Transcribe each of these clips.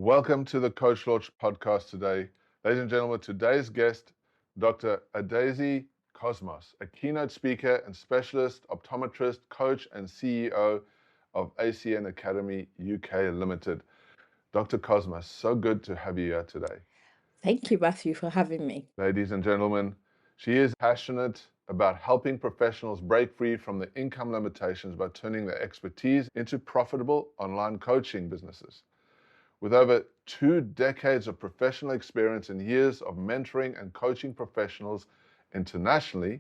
Welcome to the Coach Launch podcast today. Ladies and gentlemen, today's guest, Dr. Adaeze Cosmos, a keynote speaker and specialist optometrist, coach, and CEO of ACN Academy UK Limited. Dr. Cosmos, so good to have you here today. Thank you, Matthew, for having me. Ladies and gentlemen, she is passionate about helping professionals break free from the income limitations by turning their expertise into profitable online coaching businesses. With over 2 decades of professional experience and years of mentoring and coaching professionals internationally,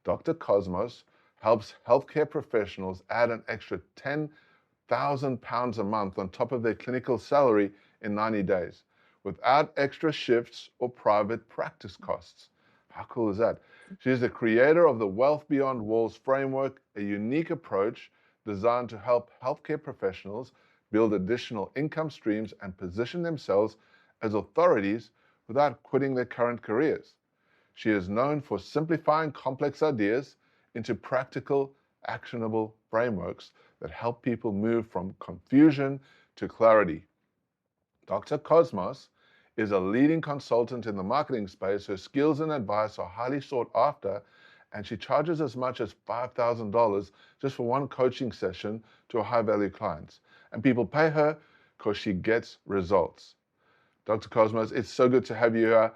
Dr. Cosmos helps healthcare professionals add an extra £10,000 a month on top of their clinical salary in 90 days without extra shifts or private practice costs. How cool is that? She is the creator of the Wealth Beyond Walls framework, a unique approach designed to help healthcare professionals build additional income streams and position themselves as authorities without quitting their current careers. She is known for simplifying complex ideas into practical, actionable frameworks that help people move from confusion to clarity. Dr. Cosmos is a leading consultant in the marketing space. Her skills and advice are highly sought after, and she charges as much as $5,000 just for one coaching session to high-value clients. And people pay her because she gets results. Dr. Cosmos, it's so good to have you here.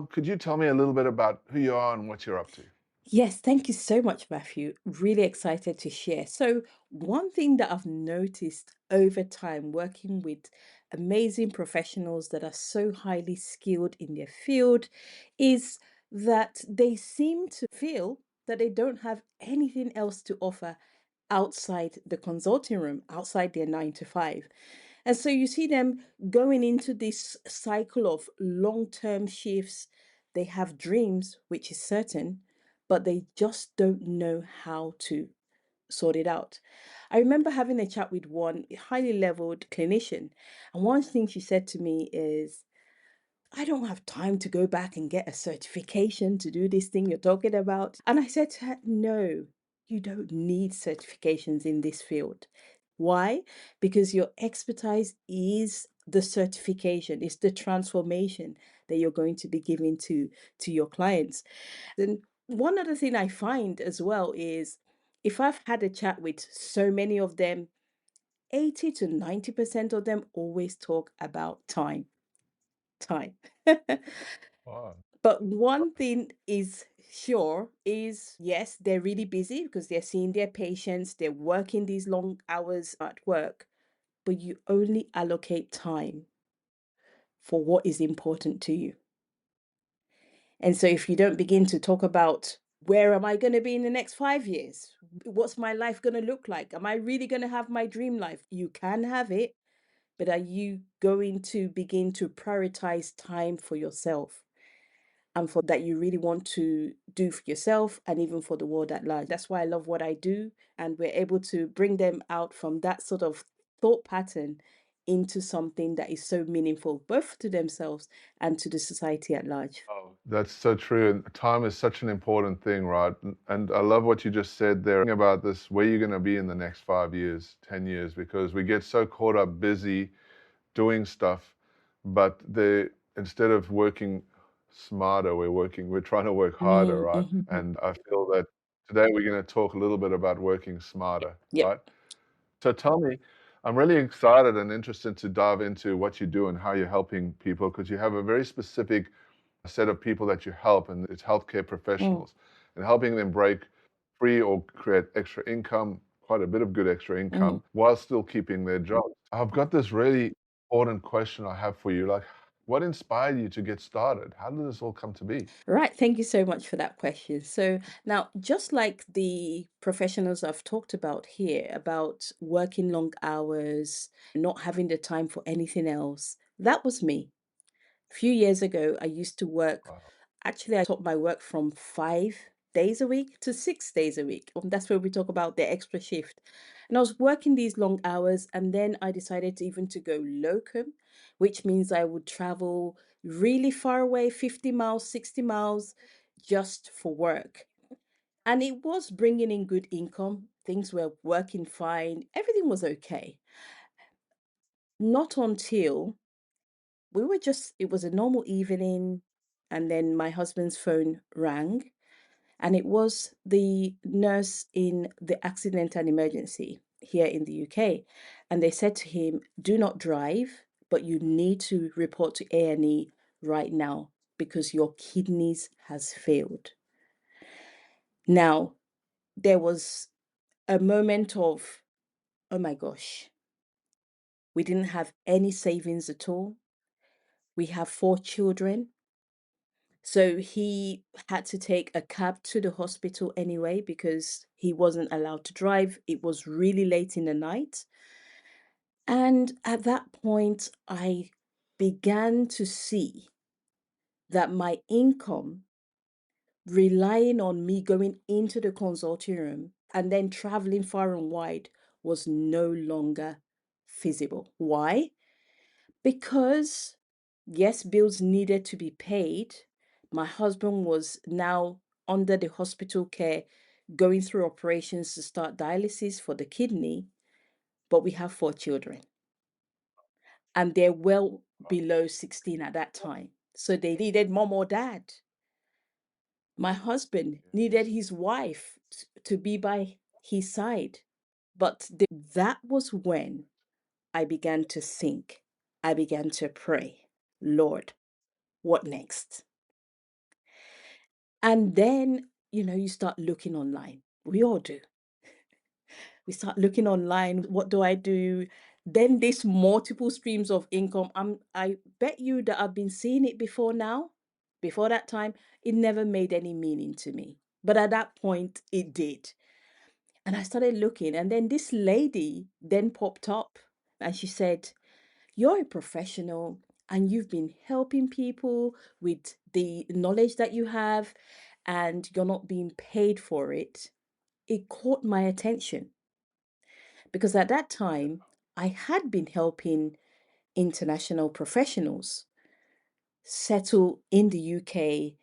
Could you tell me a little bit about who you are and what you're up to? Yes, thank you so much, Matthew. Really excited to share. So, one thing that I've noticed over time working with amazing professionals that are so highly skilled in their field is that they seem to feel that they don't have anything else to offer outside the consulting room, outside their 9 to 5. And so you see them going into this cycle of long term shifts. They have dreams, which is certain, but they just don't know how to sort it out. I remember having a chat with one highly leveled clinician, and one thing she said to me is, I don't have time to go back and get a certification to do this thing you're talking about. And I said to her, no, you don't need certifications in this field. Why? Because your expertise is the certification, it's the transformation that you're going to be giving to your clients. And one other thing I find as well is if I've had a chat with so many of them, 80 to 90% of them always talk about time. Time. Wow. But one thing is sure is yes, they're really busy because they're seeing their patients, they're working these long hours at work, but you only allocate time for what is important to you. And so if you don't begin to talk about where am I going to be in the next 5 years? What's my life going to look like? Am I really going to have my dream life? You can have it, but are you going to begin to prioritize time for yourself? And for that you really want to do for yourself and even for the world at large. That's why I love what I do. And we're able to bring them out from that sort of thought pattern into something that is so meaningful, both to themselves and to the society at large. Oh, that's so true. And time is such an important thing, right? And I love what you just said there about this, where you're going to be in the next 5 years, 10 years, because we get so caught up busy doing stuff, but instead of working smarter, we're trying to work harder, right? Mm-hmm. And I feel that today we're going to talk a little bit about working smarter, Yep. right? So tell me, I'm really excited and interested to dive into what you do and how you're helping people because you have a very specific set of people that you help, and it's healthcare Mm, professionals and helping them break free or create extra income, quite a bit of good extra mm. income, while still keeping their jobs. I've got this really important question I have for you. Like, what inspired you to get started? How did this all come to be? Right. Thank you so much for that question. So, now, just like the professionals I've talked about here, about working long hours, not having the time for anything else, that was me. A few years ago, I used to work. Wow. Actually, I took my work from 5 days a week to 6 days a week. That's where we talk about the extra shift. And I was working these long hours, and then I decided to even to go locum, which means I would travel really far away, 50 miles, 60 miles, just for work. And it was bringing in good income. Things were working fine. Everything was okay. Not until it was a normal evening, and then my husband's phone rang, and it was the nurse in the accident and emergency here in the UK. And they said to him, "Do not drive, but you need to report to A&E right now because your kidneys has failed." Now, there was a moment of, oh my gosh, we didn't have any savings at all. We have 4 children. So he had to take a cab to the hospital anyway because he wasn't allowed to drive. It was really late in the night. And at that point, I began to see that my income, relying on me going into the consulting room and then traveling far and wide, was no longer feasible. Why? Because, yes, bills needed to be paid. My husband was now under the hospital care, going through operations to start dialysis for the kidney, but we have 4 children and they're well below 16 at that time. So they needed mom or dad. My husband needed his wife to be by his side. But that was when I began to think. I began to pray, Lord, what next? And then, you start looking online. We all do. We start looking online. What do I do? Then this multiple streams of income. I bet you that I've been seeing it before now. Before that time, it never made any meaning to me. But at that point, it did. And I started looking, and then this lady then popped up and she said, "You're a professional and you've been helping people with the knowledge that you have, and you're not being paid for it." It caught my attention because at that time I had been helping international professionals settle in the UK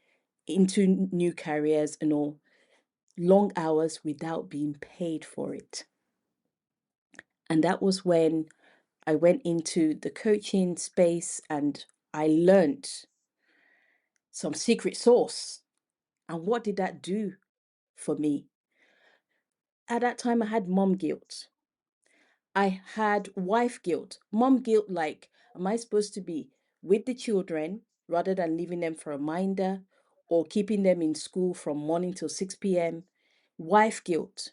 into new careers and all, long hours without being paid for it. And that was when I went into the coaching space and I learned some secret sauce. And what did that do for me? At that time, I had mom guilt. I had wife guilt. Mom guilt, like, am I supposed to be with the children rather than leaving them for a minder or keeping them in school from morning till 6 p.m.? Wife guilt.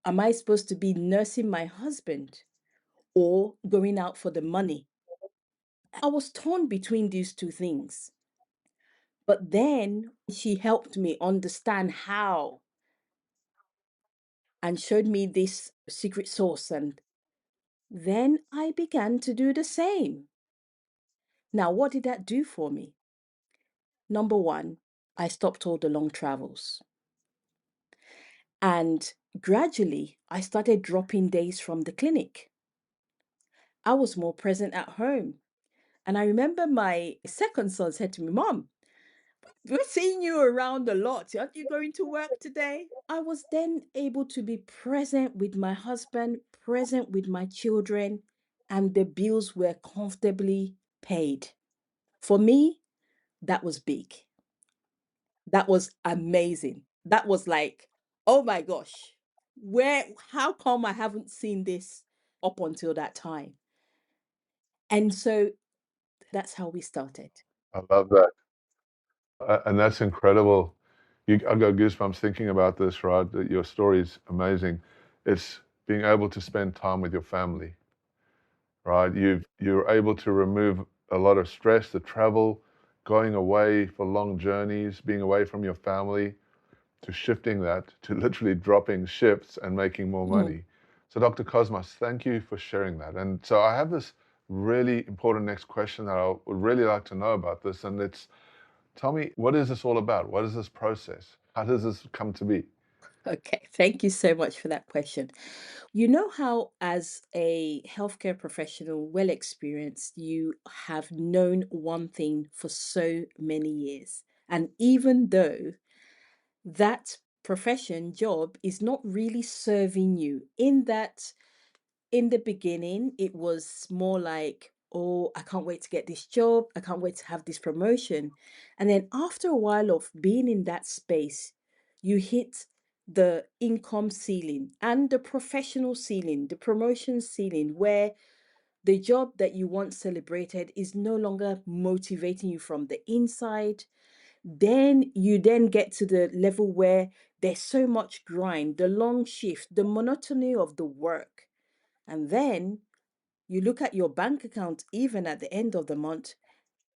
Am I supposed to be nursing my husband or going out for the money? I was torn between these two things. But then she helped me understand how and showed me this secret sauce. And then I began to do the same. Now, what did that do for me? Number one, I stopped all the long travels. And gradually, I started dropping days from the clinic. I was more present at home. And I remember my second son said to me, "Mom, we're seeing you around a lot. Aren't you going to work today?" I was then able to be present with my husband, present with my children, and the bills were comfortably paid. For me, that was big. That was amazing. That was like, oh my gosh, how come I haven't seen this up until that time? And so that's how we started. I love that. And that's incredible. I got goosebumps thinking about this, right? That your story is amazing. It's being able to spend time with your family, right? You're able to remove a lot of stress, the travel, going away for long journeys, being away from your family, to shifting that to literally dropping shifts and making more Mm. money. So, Dr. Cosmos, thank you for sharing that. And so, I have this really important next question that I would really like to know about this, and it's tell me, what is this all about? What is this process? How does this come to be? Okay, thank you so much for that question. You know how, as a healthcare professional, well experienced, you have known one thing for so many years. And even though that profession job is not really serving you, in that in the beginning, it was more like oh, I can't wait to get this job. I can't wait to have this promotion. And then after a while of being in that space, you hit the income ceiling and the professional ceiling, the promotion ceiling, where the job that you once celebrated is no longer motivating you from the inside. Then you then get to the level where there's so much grind, the long shift, the monotony of the work. And then you look at your bank account even at the end of the month,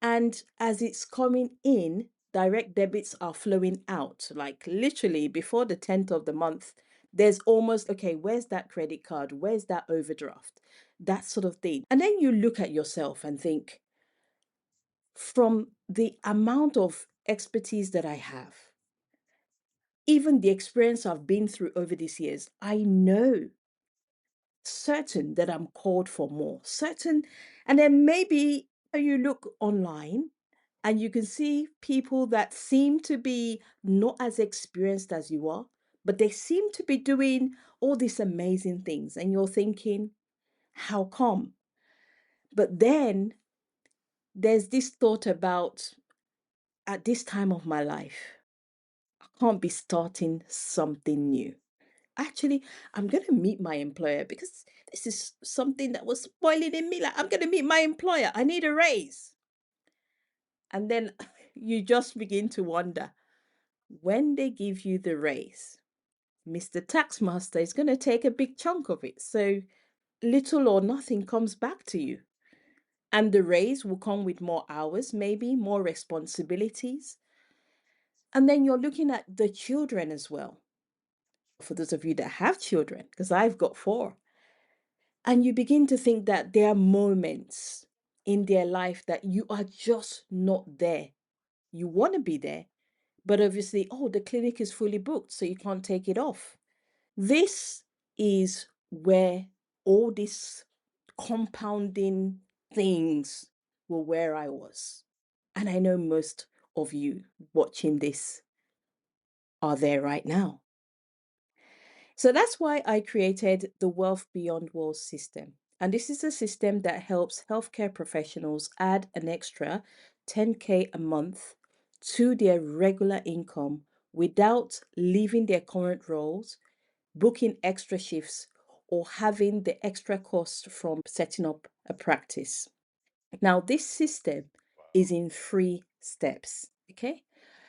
and as it's coming in, direct debits are flowing out. Like literally before the 10th of the month, there's almost, okay, where's that credit card? Where's that overdraft? That sort of thing. And then you look at yourself and think, from the amount of expertise that I have, even the experience I've been through over these years, I know certain that I'm called for more, certain. And then maybe you look online and you can see people that seem to be not as experienced as you are, but they seem to be doing all these amazing things. And you're thinking, how come? But then there's this thought about, at this time of my life, I can't be starting something new. Actually, I'm going to meet my employer because this is something that was spoiling in me. Like, I'm going to meet my employer. I need a raise. And then you just begin to wonder, when they give you the raise, Mr. Taxmaster is going to take a big chunk of it. So little or nothing comes back to you. And the raise will come with more hours, maybe more responsibilities. And then you're looking at the children as well. For those of you that have children, because I've got four. And you begin to think that there are moments in their life that you are just not there. You want to be there, but obviously, oh, the clinic is fully booked, so you can't take it off. This is where all these compounding things were where I was. And I know most of you watching this are there right now. So that's why I created the Wealth Beyond Walls system. And this is a system that helps healthcare professionals add an extra 10K a month to their regular income without leaving their current roles, booking extra shifts, or having the extra cost from setting up a practice. Now, this system is in 3 steps. Okay.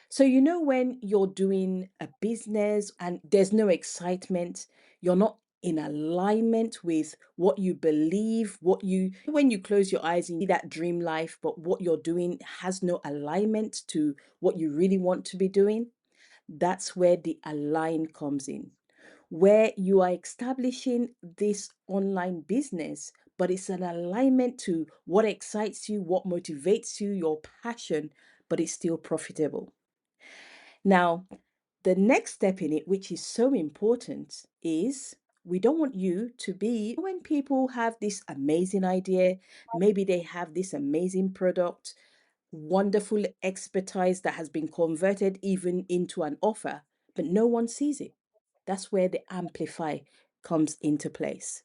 So, when you're doing a business and there's no excitement, you're not in alignment with what you believe, when you close your eyes and you see that dream life, but what you're doing has no alignment to what you really want to be doing, that's where the align comes in, where you are establishing this online business, but it's an alignment to what excites you, what motivates you, your passion, but it's still profitable. Now, the next step in it, which is so important, is we don't want you to be when people have this amazing idea, maybe they have this amazing product, wonderful expertise that has been converted even into an offer, but no one sees it. That's where the Amplify comes into place.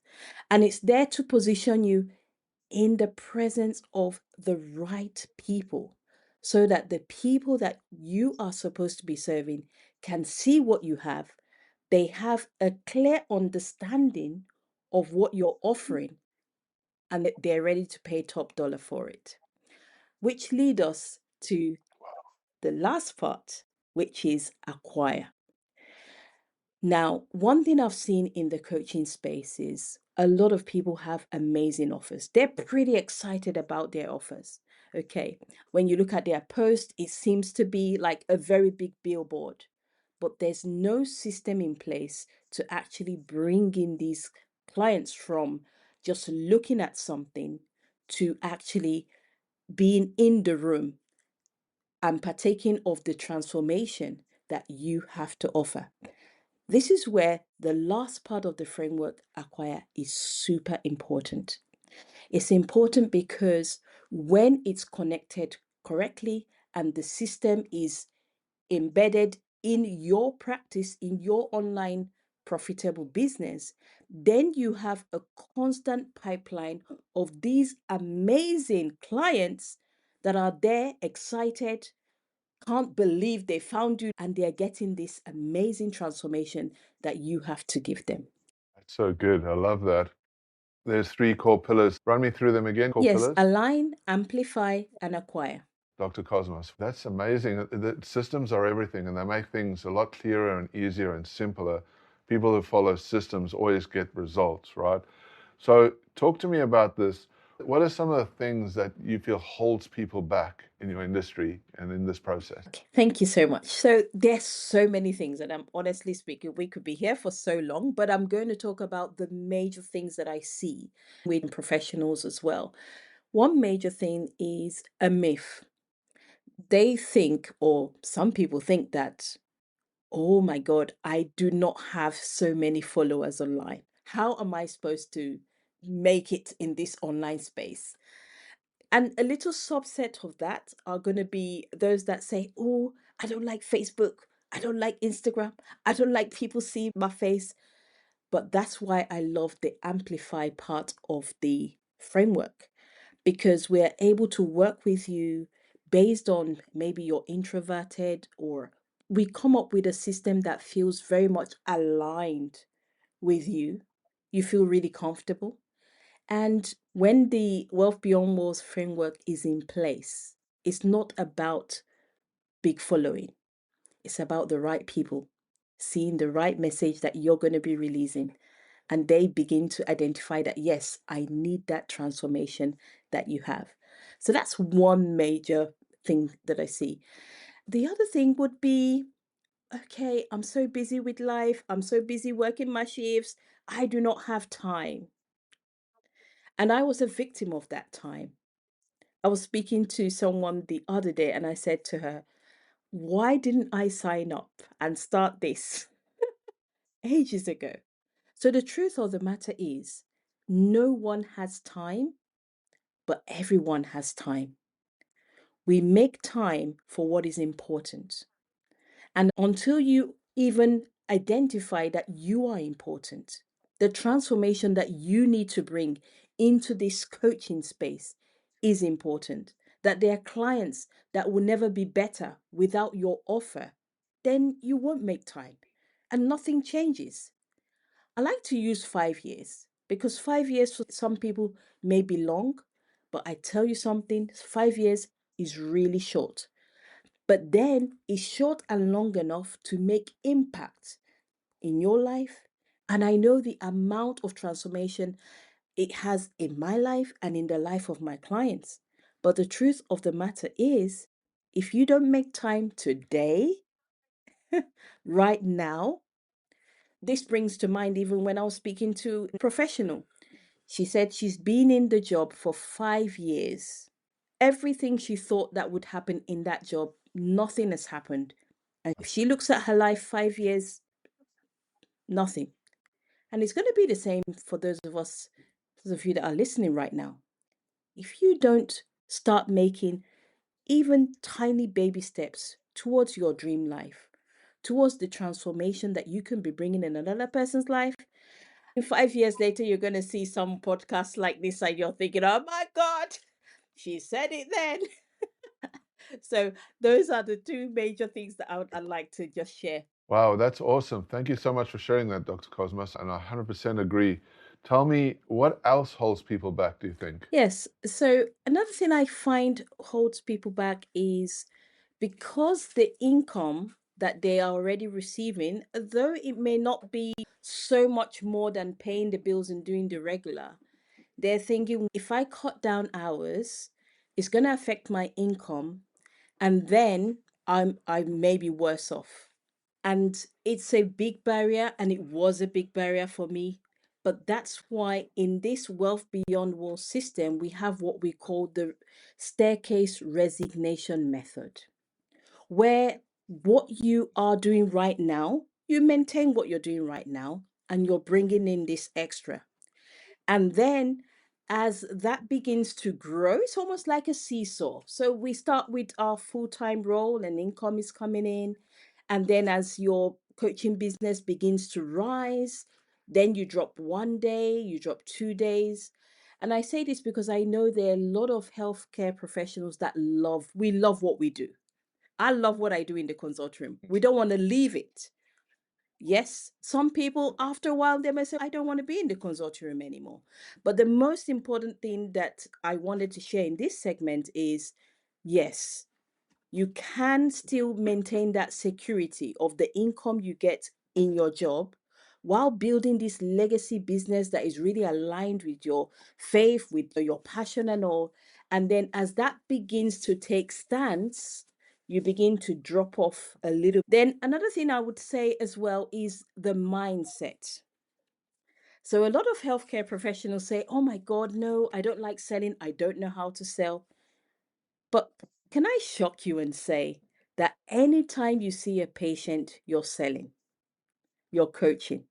And it's there to position you in the presence of the right people so that the people that you are supposed to be serving can see what you have. They have a clear understanding of what you're offering and that they're ready to pay top dollar for it. Which lead us to the last part, which is acquire. Now, one thing I've seen in the coaching space is a lot of people have amazing offers. They're pretty excited about their offers. Okay. When you look at their post, it seems to be like a very big billboard, but there's no system in place to actually bring in these clients from just looking at something to actually being in the room and partaking of the transformation that you have to offer. This is where the last part of the framework, acquire, is super important. It's important because when it's connected correctly and the system is embedded in your practice, in your online profitable business, then you have a constant pipeline of these amazing clients that are there, excited, can't believe they found you, and they're getting this amazing transformation that you have to give them. That's so good. I love that. There's three core pillars. Run me through them again. Core Yes, pillars. align, amplify, and acquire. Dr. Cosmos. That's amazing. The systems are everything, and they make things a lot clearer and easier and simpler. People who follow systems always get results, right? So talk to me about this. What are some of the things that you feel holds people back in your industry and in this process? Okay, thank you so much. So there's so many things, and I'm honestly speaking, we could be here for so long, but I'm going to talk about the major things that I see with professionals as well. One major thing is a myth. They think, or some people think that, oh my God, I do not have so many followers online. How am I supposed to make it in this online space? And a little subset of that are going to be those that say, oh, I don't like Facebook. I don't like Instagram. I don't like people see my face. But that's why I love the amplify part of the framework, because we're able to work with you based on maybe you're introverted, or we come up with a system that feels very much aligned with you. You feel really comfortable. And when the Wealth Beyond Walls framework is in place, it's not about big following, it's about the right people seeing the right message that you're going to be releasing. And they begin to identify that, yes, I need that transformation that you have. So that's one major thing that I see. The other thing would be, okay, I'm so busy with life, I'm so busy working my shifts, I do not have time. And I was a victim of that time. I was speaking to someone the other day and I said to her, why didn't I sign up and start this ages ago? So the truth of the matter is, no one has time, but everyone has time. We make time for what is important. And until you even identify that you are important, the transformation that you need to bring into this coaching space is important. That there are clients that will never be better without your offer, then you won't make time and nothing changes. I like to use 5 years because 5 years for some people may be long, but I tell you something, 5 years is really short. But then it's short and long enough to make impact in your life. And I know the amount of transformation it has in my life and in the life of my clients. But the truth of the matter is, if you don't make time today, right now, this brings to mind even when I was speaking to a professional. She said she's been in the job for 5 years. Everything she thought that would happen in that job, nothing has happened. And if she looks at her life 5 years, nothing. And it's going to be the same for those of us, those of you that are listening right now. If you don't start making even tiny baby steps towards your dream life, towards the transformation that you can be bringing in another person's life, in 5 years later, you're going to see some podcast like this and you're thinking, oh my God, she said it then. So those are the two major things that I'd like to just share. Wow, that's awesome. Thank you so much for sharing that, Dr. Cosmos, and I 100% agree. Tell me, what else holds people back, do you think? Yes. So another thing I find holds people back is because the income that they are already receiving, though it may not be so much more than paying the bills and doing the regular, they're thinking if I cut down hours, it's going to affect my income, and then I may be worse off. And it's a big barrier, and it was a big barrier for me. But that's why in this Wealth Beyond Walls system, we have what we call the staircase resignation method, where what you are doing right now, you maintain what you're doing right now, and you're bringing in this extra. And then as that begins to grow, it's almost like a seesaw. So we start with our full time role and income is coming in. And then as your coaching business begins to rise. Then you drop 1 day, you drop 2 days. And I say this because I know there are a lot of healthcare professionals that we love what we do. I love what I do in the consult room. We don't want to leave it. Yes, some people after a while they may say, I don't want to be in the consulting room anymore. But the most important thing that I wanted to share in this segment is yes, you can still maintain that security of the income you get in your job while building this legacy business that is really aligned with your faith, with your passion and all. And then as that begins to take stance, you begin to drop off a little. Then another thing I would say as well is the mindset. So a lot of healthcare professionals say, "Oh my God, no, I don't like selling. I don't know how to sell." But can I shock you and say that anytime you see a patient, you're selling, you're coaching.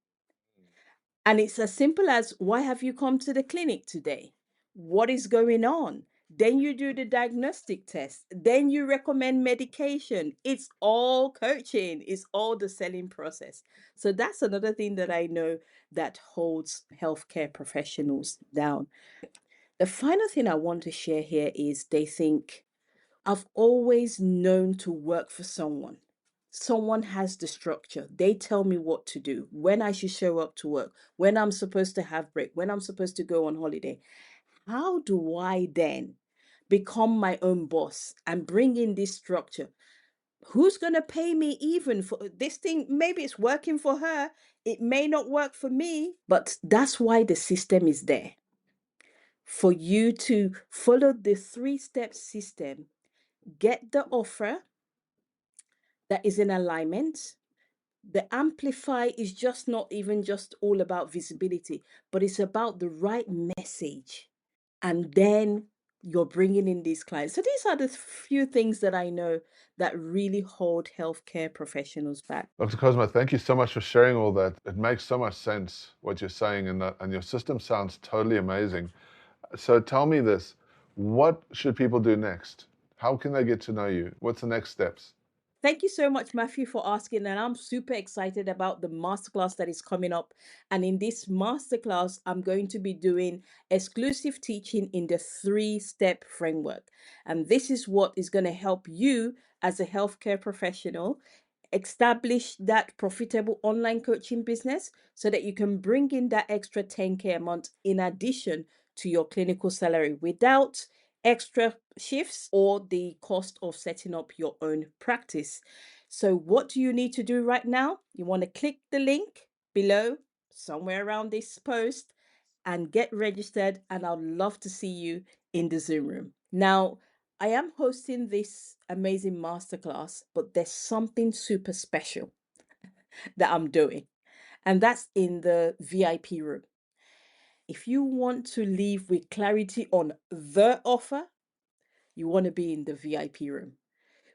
And it's as simple as, why have you come to the clinic today? What is going on? Then you do the diagnostic test. Then you recommend medication. It's all coaching, it's all the selling process. So that's another thing that I know that holds healthcare professionals down. The final thing I want to share here is they think, I've always known to work for someone. Someone has the structure. They tell me what to do, when I should show up to work, when I'm supposed to have break, when I'm supposed to go on holiday. How do I then become my own boss and bring in this structure? Who's going to pay me even for this thing? Maybe it's working for her. It may not work for me, but that's why the system is there for you to follow the 3-step system. Get the offer that is in alignment. The amplify is just not even just all about visibility, but it's about the right message. And then you're bringing in these clients. So these are the few things that I know that really hold healthcare professionals back. Dr. Cosmo, thank you so much for sharing all that. It makes so much sense what you're saying, and your system sounds totally amazing. So tell me this, what should people do next? How can they get to know you? What's the next steps? Thank you so much, Matthew, for asking. And I'm super excited about the masterclass that is coming up. And in this masterclass, I'm going to be doing exclusive teaching in the 3-step framework. And this is what is going to help you as a healthcare professional establish that profitable online coaching business so that you can bring in that extra 10K a month in addition to your clinical salary without extra shifts or the cost of setting up your own practice. So, what do you need to do right now? You want to click the link below, somewhere around this post, and get registered. And I'd love to see you in the Zoom room. Now, I am hosting this amazing masterclass, but there's something super special that I'm doing, and that's in the VIP room. If you want to leave with clarity on the offer, you want to be in the VIP room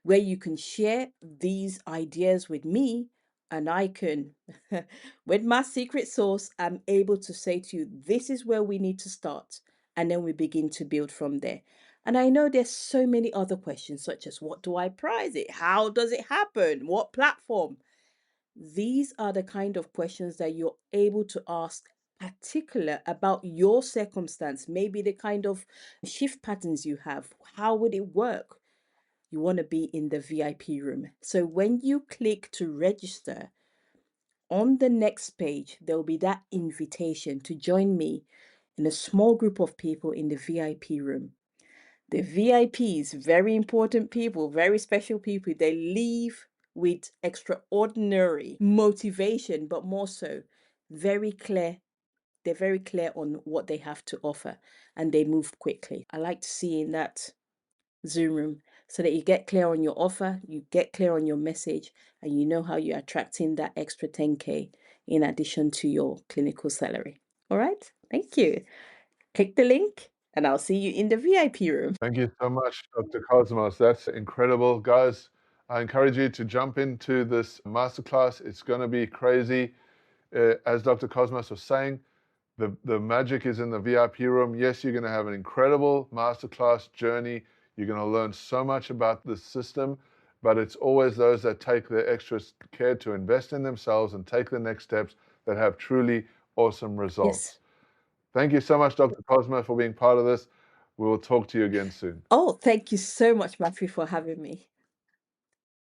where you can share these ideas with me, and I can, with my secret sauce, I'm able to say to you, this is where we need to start. And then we begin to build from there. And I know there's so many other questions, such as what do I price it? How does it happen? What platform? These are the kind of questions that you're able to ask, particular about your circumstance, maybe the kind of shift patterns you have. How would it work? You want to be in the VIP room. So when you click to register, on the next page, there will be that invitation to join me in a small group of people in the VIP room. The VIPs, very important people, very special people, they leave with extraordinary motivation, but more so, very clear. They're very clear on what they have to offer and they move quickly. I like to see in that Zoom room so that you get clear on your offer, you get clear on your message, and you know how you're attracting that extra 10K in addition to your clinical salary. All right. Thank you. Click the link and I'll see you in the VIP room. Thank you so much, Dr. Cosmos. That's incredible. Guys, I encourage you to jump into this masterclass. It's going to be crazy. As Dr. Cosmos was saying, the magic is in the VIP room. Yes, you're going to have an incredible masterclass journey. You're going to learn so much about the system. but it's always those that take the extra care to invest in themselves and take the next steps that have truly awesome results. Yes. Thank you so much, Dr. Cosmo, for being part of this. We will talk to you again soon. Oh, thank you so much, Matthew, for having me.